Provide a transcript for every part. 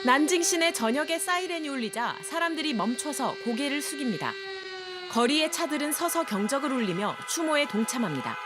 난징 시내 저녁에 사이렌이 울리자 사람들이 멈춰서 고개를 숙입니다. 거리의 차들은 서서 경적을 울리며 추모에 동참합니다.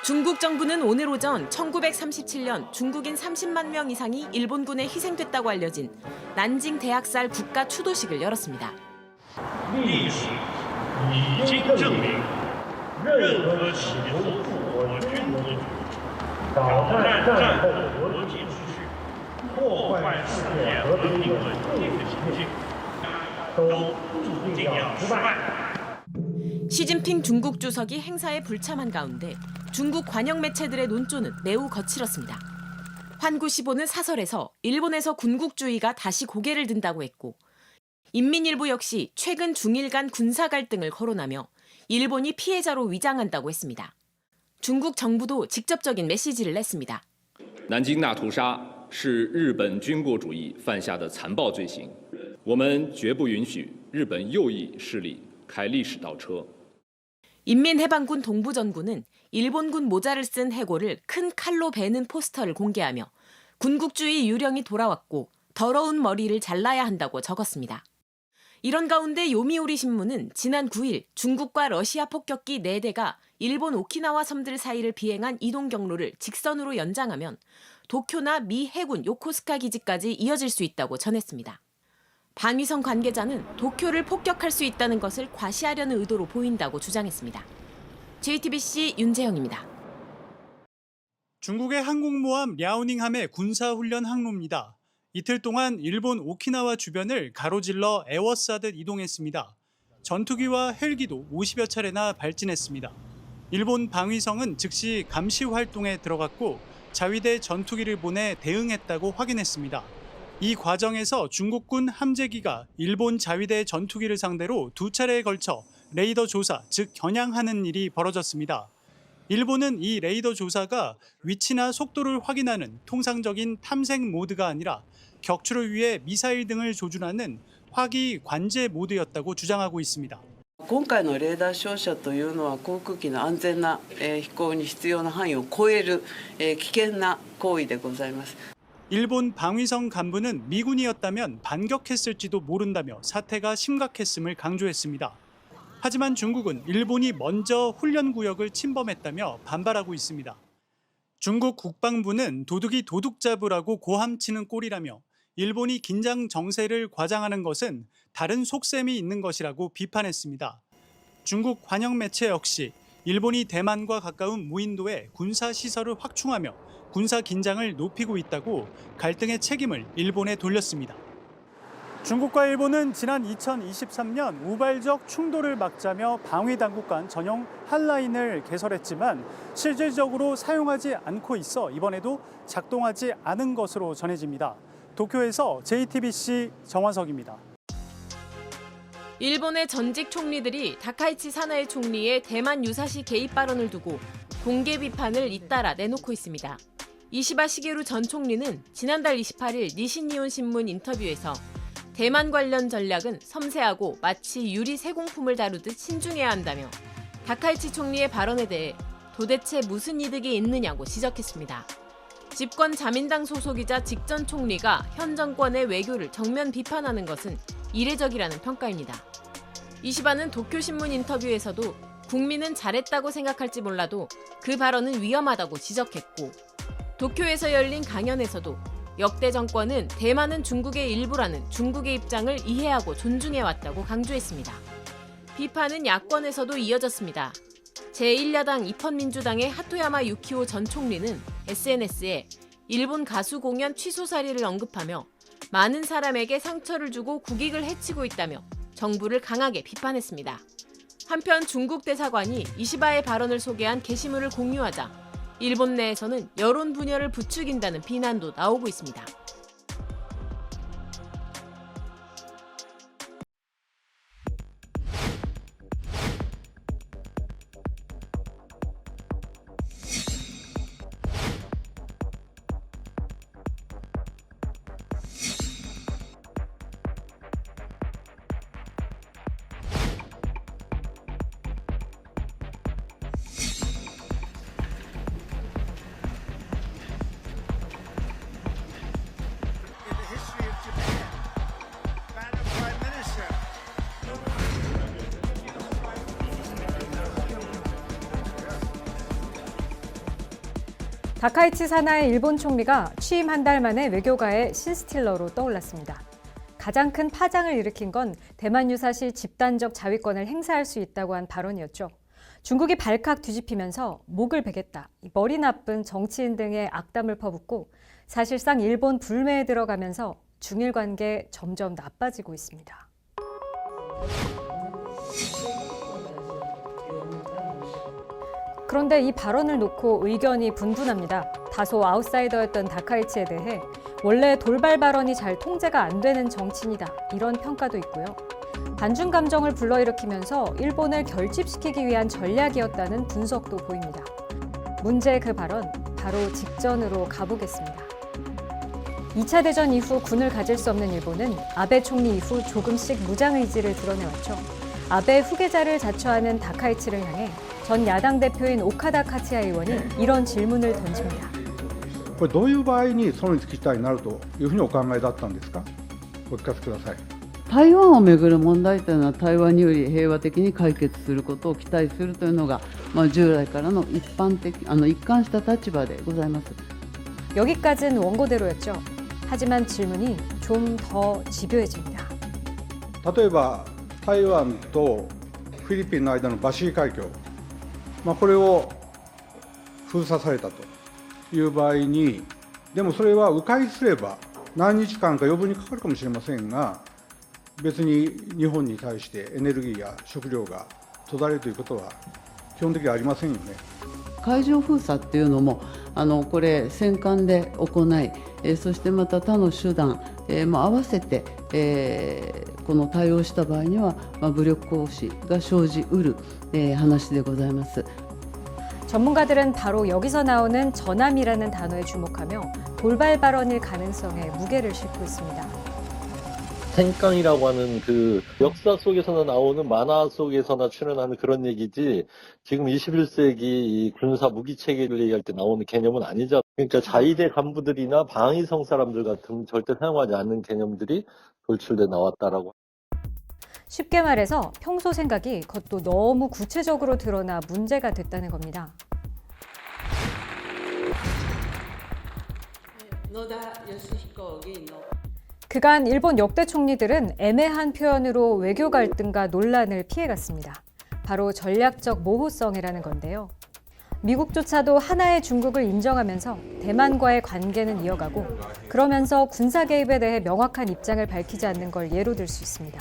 중국 정부는 오늘 오전 1937년 중국인 30만 명 이상이 일본군에 희생됐다고 알려진 난징 대학살 국가 추도식을 열었습니다. 历史已经证明，任何企图我军捣乱战后国际秩序、破坏世界和平稳定的行径，都注定要失败。 시진핑 중국 주석이 행사에 불참한 가운데 중국 관영 매체들의 논조는 매우 거칠었습니다. 환구시보는 사설에서 일본에서 군국주의가 다시 고개를 든다고 했고 인민일보 역시 최근 중일 간 군사 갈등을 거론하며 일본이 피해자로 위장한다고 했습니다. 중국 정부도 직접적인 메시지를 냈습니다. 南京大屠杀是日本军国主义犯下的残暴罪行，我们绝不允许日本右翼势力开历史倒车。 인민해방군 동부전군은 일본군 모자를 쓴 해골을 큰 칼로 베는 포스터를 공개하며 군국주의 유령이 돌아왔고 더러운 머리를 잘라야 한다고 적었습니다. 이런 가운데 요미우리 신문은 지난 9일 중국과 러시아 폭격기 4대가 일본 오키나와 섬들 사이를 비행한 이동 경로를 직선으로 연장하면 도쿄나 미 해군 요코스카 기지까지 이어질 수 있다고 전했습니다. 방위성 관계자는 도쿄를 폭격할 수 있다는 것을 과시하려는 의도로 보인다고 주장했습니다. JTBC 윤재영입니다. 중국의 항공모함 랴오닝함의 군사훈련 항로입니다. 이틀 동안 일본 오키나와 주변을 가로질러 에워싸듯 이동했습니다. 전투기와 헬기도 50여 차례나 발진했습니다. 일본 방위성은 즉시 감시 활동에 들어갔고 자위대 전투기를 보내 대응했다고 확인했습니다. 이 과정에서 중국군 함재기가 일본 자위대 전투기를 상대로 2차례에 걸쳐 레이더 조사, 즉 겨냥하는 일이 벌어졌습니다. 일본은 이 레이더 조사가 위치나 속도를 확인하는 통상적인 탐색 모드가 아니라 격추를 위해 미사일 등을 조준하는 화기 관제 모드였다고 주장하고 있습니다. 今回のレーダー照射というのは航空機の安全な飛行に必要な範囲を超える危険な行為でございます。 일본 방위성 간부는 미군이었다면 반격했을지도 모른다며 사태가 심각했음을 강조했습니다. 하지만 중국은 일본이 먼저 훈련구역을 침범했다며 반발하고 있습니다. 중국 국방부는 도둑이 도둑 잡으라고 고함치는 꼴이라며 일본이 긴장 정세를 과장하는 것은 다른 속셈이 있는 것이라고 비판했습니다. 중국 관영 매체 역시 일본이 대만과 가까운 무인도에 군사시설을 확충하며 군사 긴장을 높이고 있다고 갈등의 책임을 일본에 돌렸습니다. 중국과 일본은 지난 2023년 우발적 충돌을 막자며 방위당국 간 전용 핫라인을 개설했지만 실질적으로 사용하지 않고 있어 이번에도 작동하지 않은 것으로 전해집니다. 도쿄에서 JTBC 정환석입니다. 일본의 전직 총리들이 다카이치 사나이 총리의 대만 유사시 개입 발언을 두고 공개 비판을 잇따라 내놓고 있습니다. 이시바 시게루 전 총리는 지난달 28일 니신니온 신문 인터뷰에서 대만 관련 전략은 섬세하고 마치 유리 세공품을 다루듯 신중해야 한다며 다카이치 총리의 발언에 대해 도대체 무슨 이득이 있느냐고 지적했습니다. 집권 자민당 소속이자 직전 총리가 현 정권의 외교를 정면 비판하는 것은 이례적이라는 평가입니다. 이시바는 도쿄신문 인터뷰에서도 국민은 잘했다고 생각할지 몰라도 그 발언은 위험하다고 지적했고 도쿄에서 열린 강연에서도 역대 정권은 대만은 중국의 일부라는 중국의 입장을 이해하고 존중해왔다고 강조했습니다. 비판은 야권에서도 이어졌습니다. 제1야당 입헌민주당의 하토야마 유키오 전 총리는 SNS에 일본 가수 공연 취소 사례를 언급하며 많은 사람에게 상처를 주고 국익을 해치고 있다며 정부를 강하게 비판했습니다. 한편 중국 대사관이 이시바의 발언을 소개한 게시물을 공유하자 일본 내에서는 여론 분열을 부추긴다는 비난도 나오고 있습니다. 다카이치 사나이 일본 총리가 취임 한 달 만에 외교가의 신스틸러로 떠올랐습니다. 가장 큰 파장을 일으킨 건 대만 유사시 집단적 자위권을 행사할 수 있다고 한 발언이었죠. 중국이 발칵 뒤집히면서 목을 베겠다, 머리 나쁜 정치인 등의 악담을 퍼붓고 사실상 일본 불매에 들어가면서 중일 관계 점점 나빠지고 있습니다. 그런데 이 발언을 놓고 의견이 분분합니다. 다소 아웃사이더였던 다카이치에 대해 원래 돌발 발언이 잘 통제가 안 되는 정치인이다, 이런 평가도 있고요. 반중 감정을 불러일으키면서 일본을 결집시키기 위한 전략이었다는 분석도 보입니다. 문제의 그 발언, 바로 직전으로 가보겠습니다. 2차 대전 이후 군을 가질 수 없는 일본은 아베 총리 이후 조금씩 무장 의지를 드러내왔죠. 아베 후계자를 자처하는 다카이치를 향해 전 야당 대표인 오카다 카츠야 의원이 이런 질문을 던집니다. これどういう場合に存立危機事態になるというふうにお考えだったんですか。お聞かせください。台湾をめぐる問題というのは台湾により平和的に解決することを期待するというのが、従来からの一貫した立場でございます。 여기까지는 원고대로였죠. 하지만 질문이 좀 더 집요해집니다. 例えば台湾とフィリピンの間のバシー海峡、これを封鎖されたという場合に、でもそれは迂回すれば何日間か余分にかかるかもしれませんが、別に日本に対してエネルギーや食料が途絶えるということは基本的にはありませんよね。海上封鎖っていうのもこれ戦艦で行い、そしてまた他の手段も合わせて、この対応した場合には、武力行使が生じうる、話でございます。 전문가들은 바로 여기서 나오는 전함이라는 단어에 주목하며 돌발 발언일 가능성에 무게를 싣고 있습니다. 생깡이라고 하는 그 역사 속에서나 나오는 만화 속에서나 출연하는 그런 얘기지, 지금 21세기 이 군사 무기 체계를 얘기할 때 나오는 개념은 아니죠. 그러니까 자위대 간부들이나 방위성 사람들 같은 절대 사용하지 않는 개념들이 돌출돼 나왔다라고. 쉽게 말해서 평소 생각이 그것도 너무 구체적으로 드러나 문제가 됐다는 겁니다. 그간 일본 역대 총리들은 애매한 표현으로 외교 갈등과 논란을 피해갔습니다. 바로 전략적 모호성이라는 건데요. 미국조차도 하나의 중국을 인정하면서 대만과의 관계는 이어가고, 그러면서 군사 개입에 대해 명확한 입장을 밝히지 않는 걸 예로 들 수 있습니다.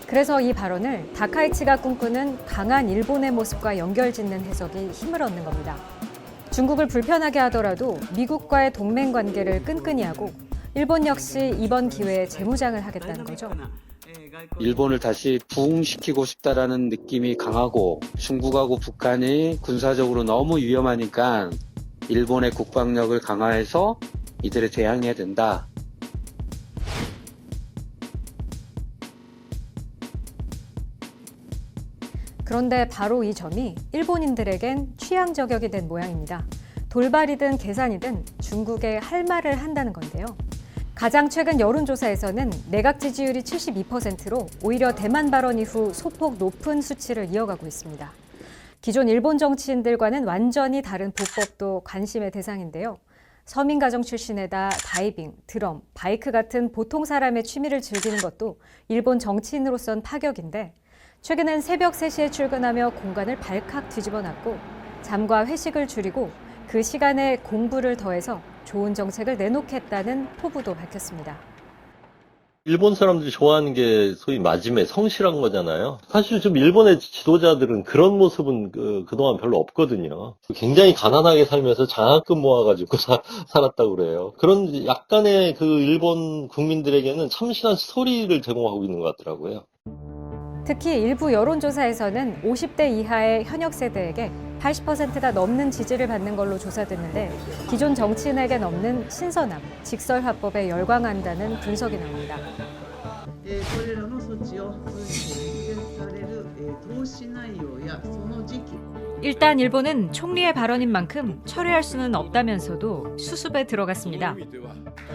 그래서 이 발언을 다카이치가 꿈꾸는 강한 일본의 모습과 연결짓는 해석이 힘을 얻는 겁니다. 중국을 불편하게 하더라도 미국과의 동맹 관계를 끈끈이 하고, 일본 역시 이번 기회에 재무장을 하겠다는 거죠. 일본을 다시 부흥시키고 싶다라는 느낌이 강하고, 중국하고 북한이 군사적으로 너무 위험하니까 일본의 국방력을 강화해서 이들에 대항해야 된다. 그런데 바로 이 점이 일본인들에겐 취향 저격이 된 모양입니다. 돌발이든 계산이든 중국에 할 말을 한다는 건데요. 가장 최근 여론조사에서는 내각 지지율이 72%로 오히려 대만 발언 이후 소폭 높은 수치를 이어가고 있습니다. 기존 일본 정치인들과는 완전히 다른 보법도 관심의 대상인데요. 서민 가정 출신에다 다이빙, 드럼, 바이크 같은 보통 사람의 취미를 즐기는 것도 일본 정치인으로선 파격인데, 최근엔 새벽 3시에 출근하며 공간을 발칵 뒤집어놨고 잠과 회식을 줄이고 그 시간에 공부를 더해서 좋은 정책을 내놓겠다는 포부도 밝혔습니다. 일본 사람들이 좋아하는 게 소위 마지메, 성실한 거잖아요. 사실 좀 일본의 지도자들은 그런 모습은 그동안 별로 없거든요. 굉장히 가난하게 살면서 장학금 모아가지고 살았다고 그래요. 그런 약간의 그 일본 국민들에게는 참신한 스토리를 제공하고 있는 것 같더라고요. 특히 일부 여론조사에서는 50대 이하의 현역 세대에게 80%가 넘는 지지를 받는 걸로 조사됐는데, 기존 정치인에겐 없는 신선함, 직설화법에 열광한다는 분석이 나옵니다. 일단 일본은 총리의 발언인 만큼 철회할 수는 없다면서도 수습에 들어갔습니다.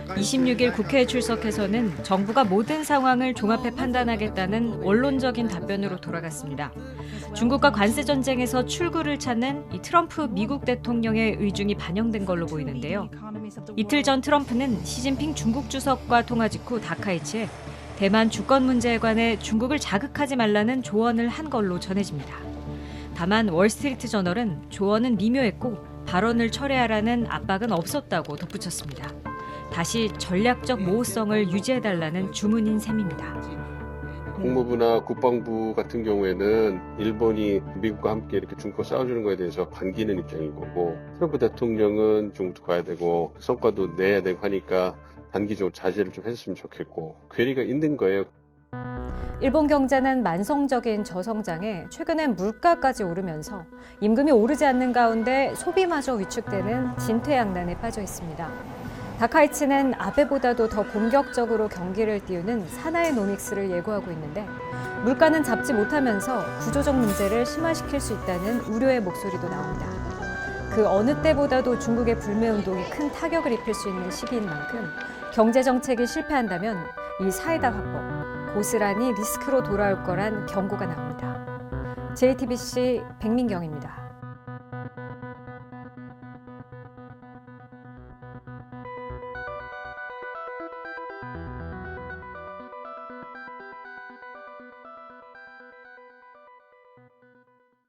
26일 국회에 출석해서는 정부가 모든 상황을 종합해 판단하겠다는 원론적인 답변으로 돌아갔습니다. 중국과 관세 전쟁에서 출구를 찾는 이 트럼프 미국 대통령의 의중이 반영된 걸로 보이는데요. 이틀 전 트럼프는 시진핑 중국 주석과 통화 직후 다카이치에 대만 주권 문제에 관해 중국을 자극하지 말라는 조언을 한 걸로 전해집니다. 다만 월스트리트 저널은 조언은 미묘했고 발언을 철회하라는 압박은 없었다고 덧붙였습니다. 다시 전략적 모호성을 유지해달라는 주문인 셈입니다. 국무부나 국방부 같은 경우에는 일본이 미국과 함께 이렇게 중국과 싸워주는 것에 대해서 반기는 입장인 거고, 트럼프 대통령은 중국도 가야 되고 성과도 내야 되고 하니까 단기적으로 자제를 좀 했으면 좋겠고, 괴리가 있는 거예요. 일본 경제는 만성적인 저성장에 최근엔 물가까지 오르면서 임금이 오르지 않는 가운데 소비마저 위축되는 진퇴양난에 빠져 있습니다. 다카이치는 아베보다도 더 공격적으로 경기를 띄우는 사나이노믹스를 예고하고 있는데 물가는 잡지 못하면서 구조적 문제를 심화시킬 수 있다는 우려의 목소리도 나옵니다. 그 어느 때보다도 중국의 불매운동이 큰 타격을 입힐 수 있는 시기인 만큼 경제정책이 실패한다면 이 사이다 화법, 고스란히 리스크로 돌아올 거란 경고가 나옵니다. JTBC 백민경입니다.